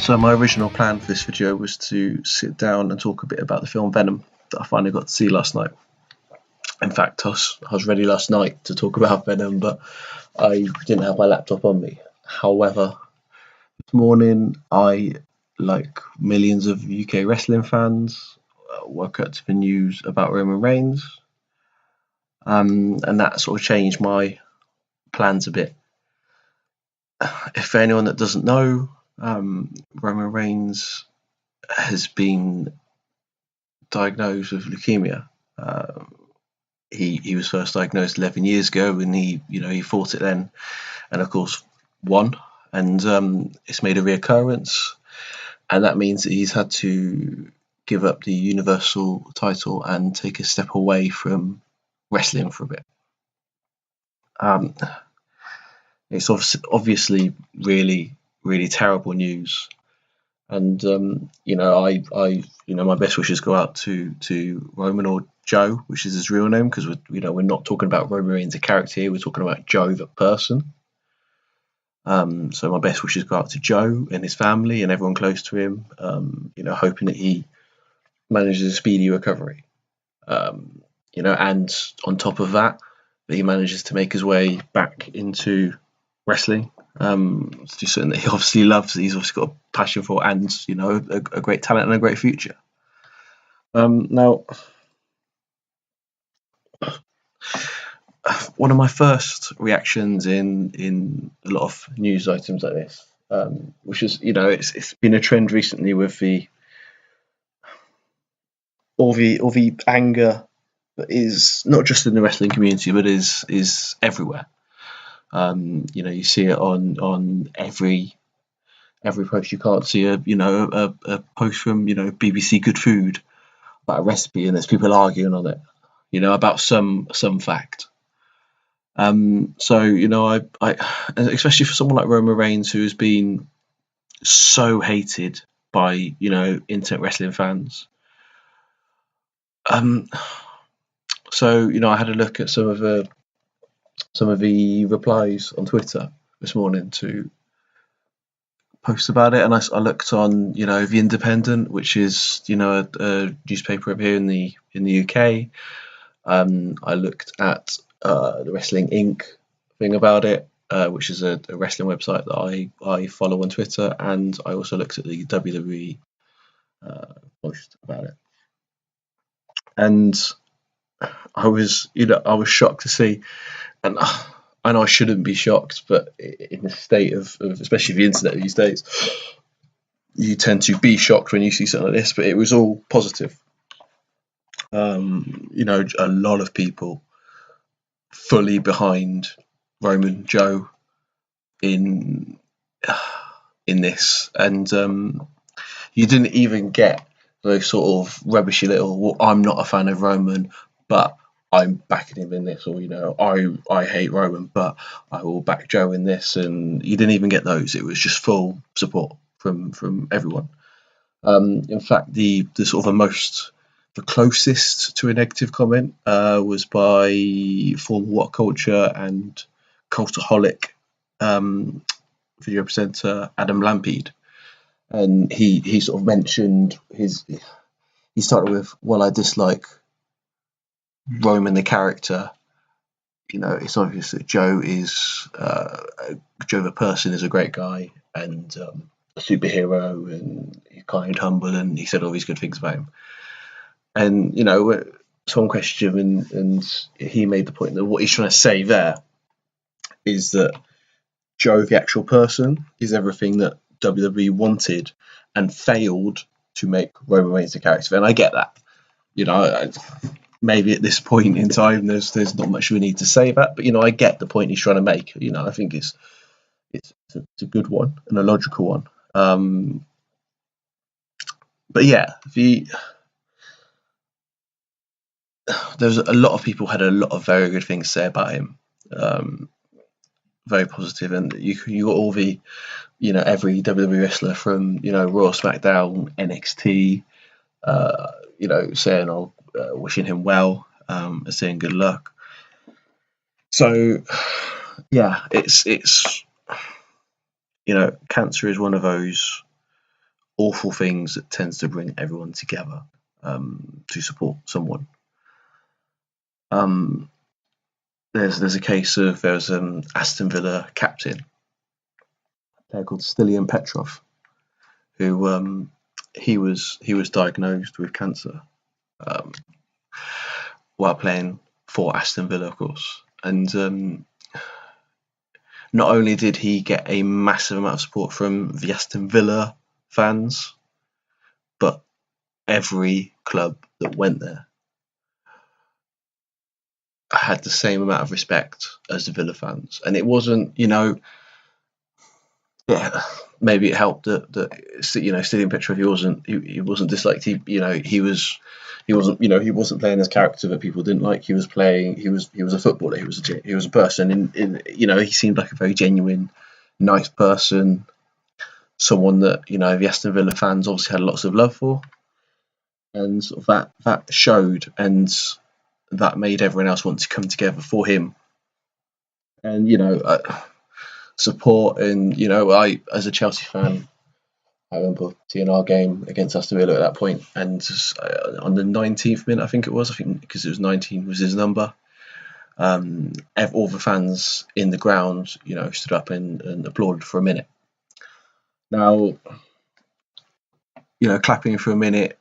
So my original plan for this video was to sit down and talk a bit about the film Venom that I finally got to see last night. In fact, I was ready last night to talk about Venom, but I didn't have my laptop on me. However, this morning I, like millions of UK wrestling fans, woke up to the news about Roman Reigns, and that sort of changed my plans a bit. If for anyone that doesn't know, Roman Reigns has been diagnosed with leukemia. He was first diagnosed 11 years ago, and he fought it then, and of course won. And it's made a reoccurrence, and that means that he's had to give up the Universal title and take a step away from wrestling for a bit. It's obviously really, really terrible news. And my best wishes go out to Roman, or Joe, which is his real name, because we're not talking about Roman Reigns a character here. We're talking about Joe the person. So my best wishes go out to Joe and his family and everyone close to him. Hoping that he manages a speedy recovery. And on top of that he manages to make his way back into wrestling. It's just something that he obviously loves, that he's obviously got a passion for, and a great talent and a great future. Now, one of my first reactions in a lot of news items like this, which is, it's been a trend recently with all the anger that is not just in the wrestling community, but is everywhere. You see it on every post. You can't see a post from BBC Good Food about a recipe, and there's people arguing on it, about some fact. So I especially for someone like Roman Reigns, who has been so hated by internet wrestling fans. So I had a look at some of the replies on Twitter this morning to posts about it, and I looked on The Independent, which is a newspaper up here in the UK. I looked at the Wrestling Inc. thing about it, which is a wrestling website that I follow on Twitter, and I also looked at the WWE post about it, and I was shocked to see, and I know I shouldn't be shocked, but in the state of especially the internet these days, you tend to be shocked when you see something like this. But it was all positive. A lot of people fully behind Roman, Joe in this, and you didn't even get those sort of rubbishy little, well, I'm not a fan of Roman, but I'm backing him in this, or I hate Roman, but I will back Joe in this, and you didn't even get those. It was just full support from everyone. In fact, the sort of the closest to a negative comment was by former What Culture and Cultaholic video presenter Adam Lampede, and he sort of mentioned he started with, well, I dislike Roman the character. It's obvious that Joe the person is a great guy, and a superhero, and he's kind, humble, and he said all these good things about him. And someone questioned him, and he made the point that what he's trying to say there is that Joe the actual person is everything that WWE wanted and failed to make Roman Reigns the character. And I get that. Maybe at this point in time, there's not much we need to say that, but I get the point he's trying to make. I think it's a good one and a logical one. But yeah, there's a lot of people had a lot of very good things to say about him, very positive, and you got all the every WWE wrestler from Raw, SmackDown, NXT, saying wishing him well, saying good luck. So yeah, it's cancer is one of those awful things that tends to bring everyone together to support someone. There's a case of there's an Aston Villa captain, a player called Stilian Petrov, who he was diagnosed with cancer while playing for Aston Villa, of course, and not only did he get a massive amount of support from the Aston Villa fans, but every club that went there had the same amount of respect as the Villa fans. And it wasn't, maybe it helped that Stilian Petrov, he wasn't disliked. He wasn't playing this character that people didn't like. He was a footballer. He was a person, and he seemed like a very genuine, nice person, someone that the Aston Villa fans obviously had lots of love for, and sort of that showed, and that made everyone else want to come together for him. And support, and I, as a Chelsea fan, I remember seeing our game against Aston Villa at that point, and on the 19th minute, I think because it was 19 was his number. All the fans in the ground, stood up and applauded for a minute. Now, clapping for a minute,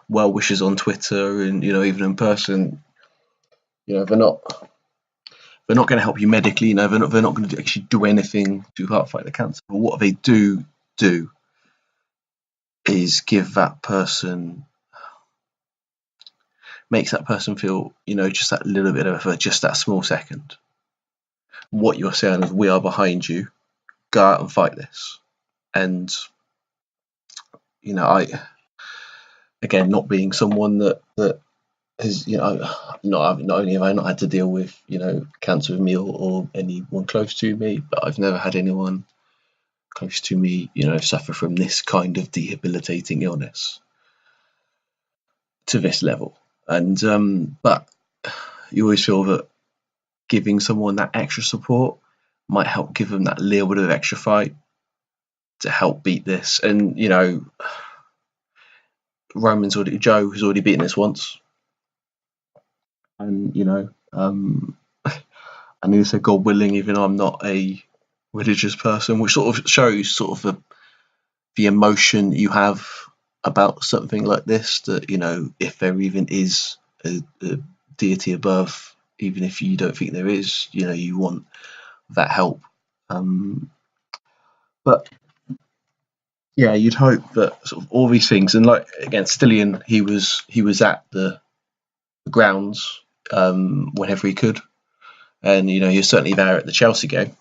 well wishes on Twitter and even in person, they're not going to help you medically. They're not going to actually do anything to help fight the cancer. But what they do is give that person, makes that person feel, just that little bit of effort, just that small second. What you're saying is, we are behind you. Go out and fight this. And again, not being someone that has, not only have I not had to deal with cancer with me or anyone close to me, but I've never had anyone close to me suffer from this kind of debilitating illness to this level. And but you always feel that giving someone that extra support might help give them that little bit of extra fight to help beat this. And Joe has already beaten this once, and and he said, God willing, even though I'm not a religious person, which sort of shows the emotion you have about something like this, that if there even is a deity above, even if you don't think there is, you want that help. But yeah, you'd hope that sort of all these things, and like against Stilian, he was at the grounds whenever he could, and he was certainly there at the Chelsea game.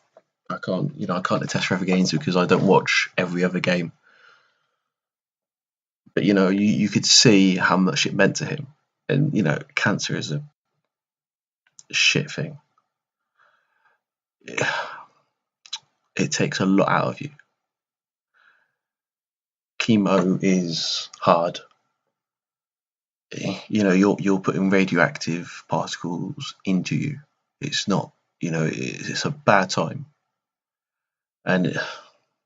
I can't attest for other games because I don't watch every other game. But you could see how much it meant to him, and cancer is a shit thing. It takes a lot out of you. Chemo is hard. You're putting radioactive particles into you. It's not, it's a bad time, and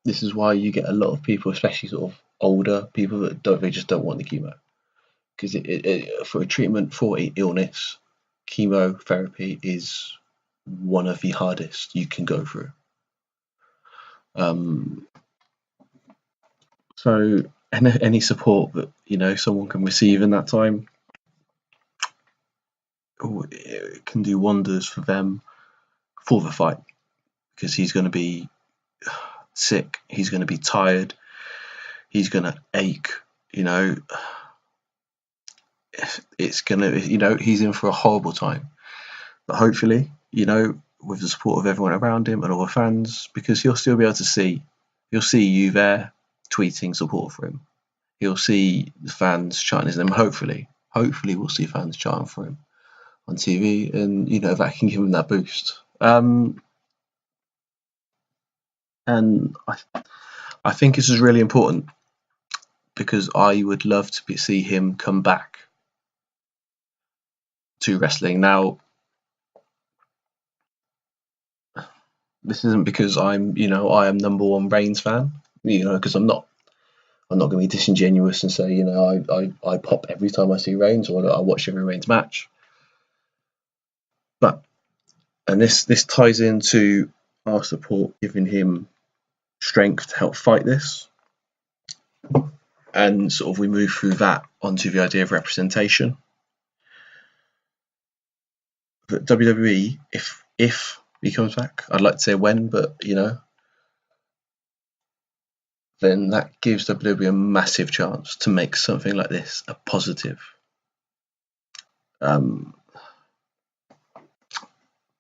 this is why you get a lot of people, especially sort of older people, that they just don't want the chemo, because for a treatment for an illness, chemotherapy is one of the hardest you can go through. So any support that someone can receive in that time, it can do wonders for them for the fight, because he's going to be sick, he's going to be tired, he's going to ache. It's going to, he's in for a horrible time. But hopefully, with the support of everyone around him and all the fans, because he'll still be able to see you there tweeting support for him. He'll see the fans chanting his name. Hopefully we'll see fans chanting for him on TV, and that can give him that boost. And I think this is really important, because I would love to see him come back to wrestling. Now, this isn't because I am number one Reigns fan. because I'm not going to be disingenuous and say, I pop every time I see Reigns, or I watch every Reigns match. But, and this ties into our support, giving him strength to help fight this. And sort of we move through that onto the idea of representation. But WWE, if he comes back, I'd like to say when, but then that gives WWE a massive chance to make something like this a positive. And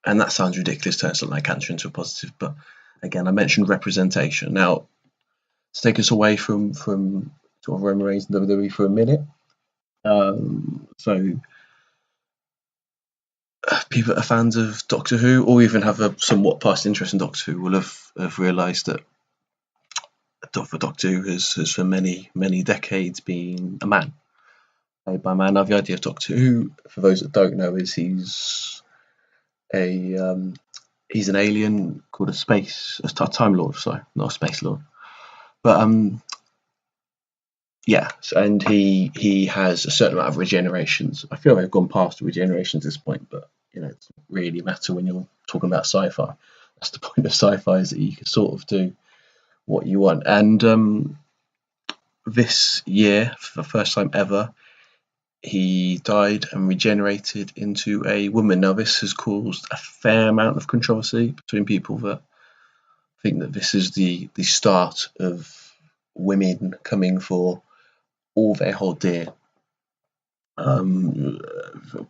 that sounds ridiculous, turn something like cancer into a positive, but again, I mentioned representation. Now, to take us away from sort of Roman Reigns and WWE for a minute. So people that are fans of Doctor Who, or even have a somewhat past interest in Doctor Who, will have realised that the Doctor Who has for many, many decades been a man, played by a man. Now, the idea of Doctor Who, for those that don't know, is he's an alien called a Time Lord, sorry, not a Space Lord. But yeah, and he has a certain amount of regenerations. I feel like I've gone past the regenerations at this point, but it doesn't really matter when you're talking about sci-fi. That's the point of sci-fi, is that you can sort of do what you want. And this year, for the first time ever, he died and regenerated into a woman. Now, this has caused a fair amount of controversy between people that think that this is the start of women coming for all they hold dear.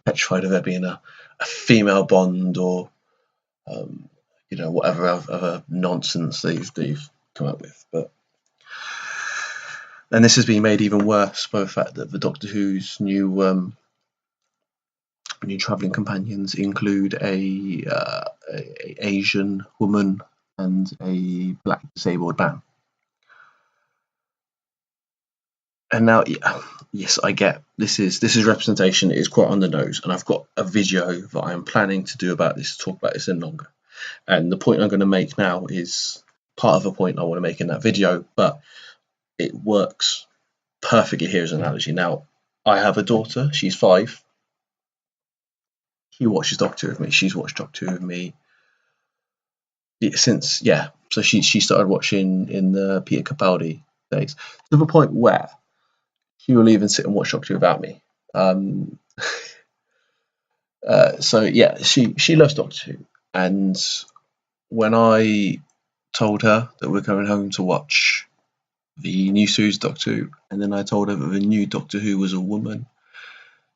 Petrified of there being a female Bond, or whatever other nonsense they've come up with. And this has been made even worse by the fact that the Doctor Who's new travelling companions include a Asian woman and a black disabled man. And now, yes, I get this is representation. It is quite on the nose, and I've got a video that I'm planning to do about this, to talk about this in longer. And the point I'm going to make now is part of a point I want to make in that video, but it works perfectly here as an analogy. Now, I have a daughter. She's 5. She watches Doctor Who with me. She's watched Doctor Who with me since, so she started watching in the Peter Capaldi days, to the point where she will even sit and watch Doctor Who without me. So yeah, she loves Doctor Who, and when I told her that we're coming home to watch the new series Doctor Who, and then I told her that the new Doctor Who was a woman,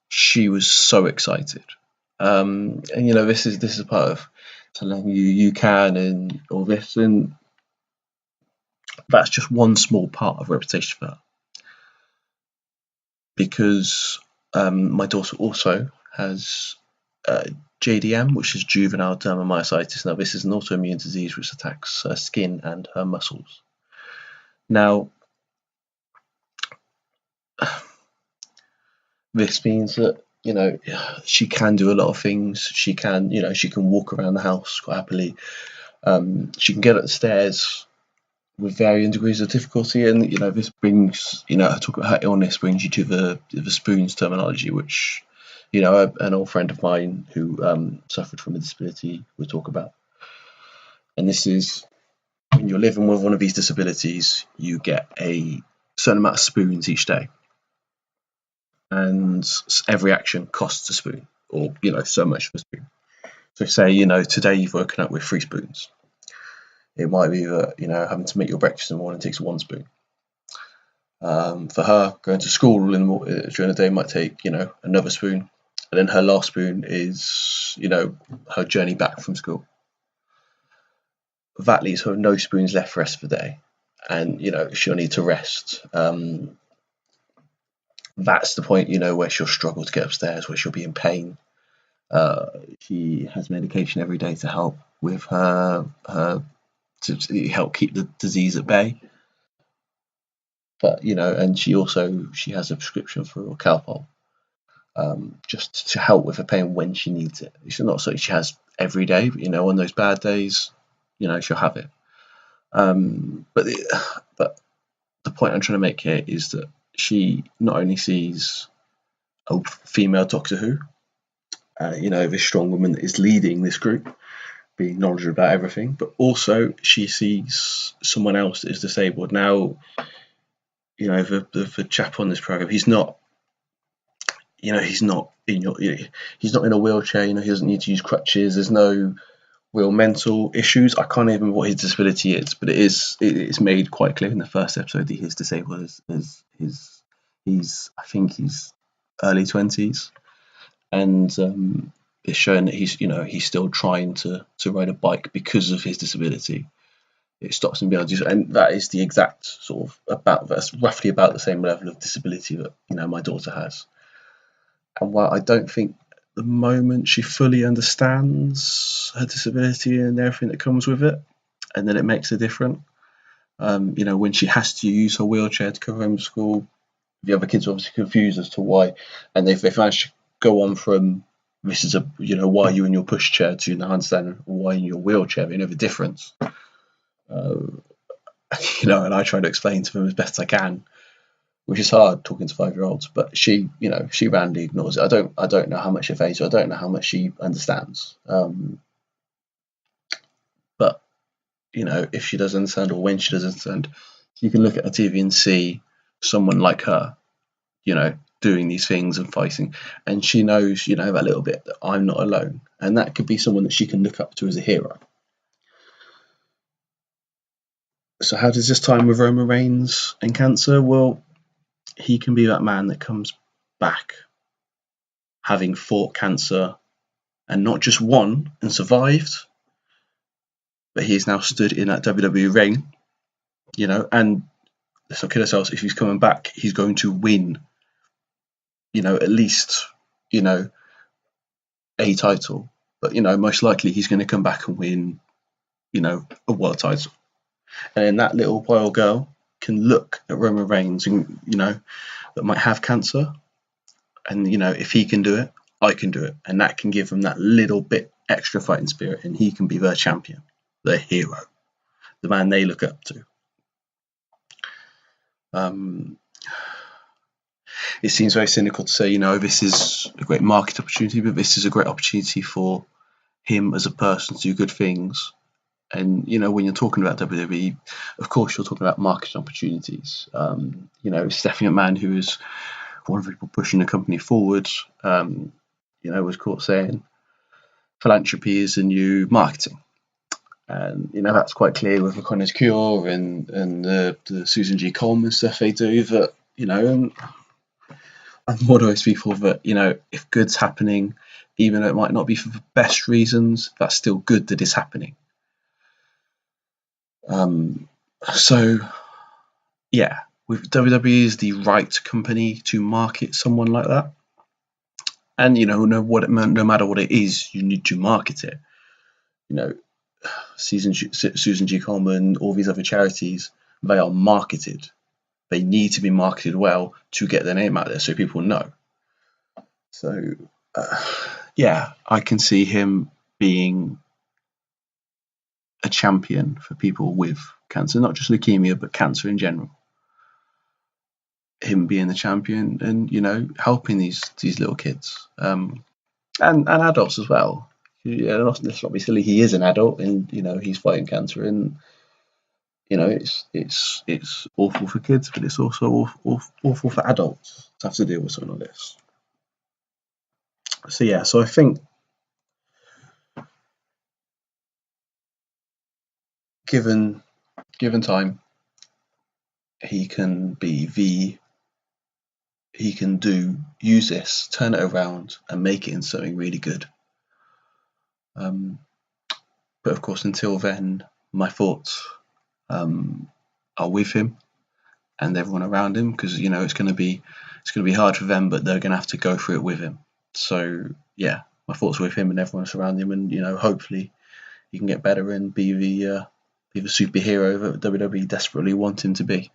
she was so excited. And this is part of telling you can and all this, and that's just one small part of reputation for her. Because my daughter also has JDM, which is juvenile dermatomyositis. Now, this is an autoimmune disease which attacks her skin and her muscles. Now, this means that she can do a lot of things. She can walk around the house quite happily. She can get up the stairs with varying degrees of difficulty, and this brings talk about her illness brings you to the spoons terminology, which an old friend of mine who suffered from a disability would talk about. And this is, when you're living with one of these disabilities, you get a certain amount of spoons each day, and every action costs a spoon, or so much for a spoon. So say today you've woken up with 3 spoons. It might be that having to make your breakfast in the morning takes 1 spoon. For her, going to school during the day might take another spoon, and then her last spoon is her journey back from school. That leaves her no spoons left for the rest of the day, and she'll need to rest. That's the point where she'll struggle to get upstairs, where she'll be in pain. She has medication every day to help with her to help keep the disease at bay. But and she has a prescription for Calpol, just to help with her pain when she needs it. It's not so she has every day, but on those bad days, she'll have it. But But the point I'm trying to make here is that she not only sees a female Doctor Who, this strong woman that is leading this group, being knowledgeable about everything, but also she sees someone else that is disabled. Now, the chap on this program, he's not he's not in a wheelchair. He doesn't need to use crutches. There's no real mental issues. I can't even remember what his disability is, but it's made quite clear in the first episode that he's disabled. I think he's early 20s, and it's shown that he's still trying to ride a bike because of his disability. It stops him being able to do so, and that is the exact sort of that's roughly about the same level of disability that my daughter has. And while I don't think at the moment she fully understands her disability and everything that comes with it, and then it makes a difference. When she has to use her wheelchair to come home from school, the other kids are obviously confused as to why, and they've managed to go on from this is why are you in your pushchair to now understand why in your wheelchair. They know the difference. And I try to explain to them as best I can, which is hard talking to 5-year-olds. But she randomly ignores it. I don't know how much it phases her. I don't know how much she understands. But if she does understand, or when she does understand, you can look at her TV and see someone like her, doing these things and fighting, and she knows, that little bit that I'm not alone, and that could be someone that she can look up to as a hero. So how does this time with Roman Reigns and cancer? Well, he can be that man that comes back having fought cancer and not just won and survived, but he has now stood in that WWE ring, and let's not kid ourselves, if he's coming back, he's going to win, at least, a title. But, most likely he's going to come back and win, a world title. And then that little boy girl can look at Roman Reigns and, that might have cancer. And, if he can do it, I can do it. And that can give him that little bit extra fighting spirit. And he can be their champion, their hero, the man they look up to. It seems very cynical to say, this is a great market opportunity, but this is a great opportunity for him as a person to do good things. And, when you're talking about WWE, of course, you're talking about market opportunities. Stephanie McMahon, who is one of the people pushing the company forward, was caught saying philanthropy is the new marketing. And, that's quite clear with the Connor's Cure and the Susan G. Komen stuff they do. That, and I'm one of those people that, if good's happening, even though it might not be for the best reasons, that's still good that it's happening. So, yeah, with WWE is the right company to market someone like that. And, no matter what it is, you need to market it. Susan G. Komen, all these other charities, they are marketed. They need to be marketed well to get their name out there so people know. So, I can see him being a champion for people with cancer, not just leukemia, but cancer in general. Him being the champion and, helping these little kids and adults as well. Let's not be silly. He is an adult, and he's fighting cancer, and it's awful for kids, but it's also awful for adults to have to deal with something like this. So I think, given time, he can use this, turn it around, and make it into something really good. But of course, until then, my thoughts are with him and everyone around him, because it's going to be hard for them, but they're going to have to go through it with him. So yeah, my thoughts are with him and everyone surrounding him, and hopefully he can get better and be the superhero that WWE desperately want him to be.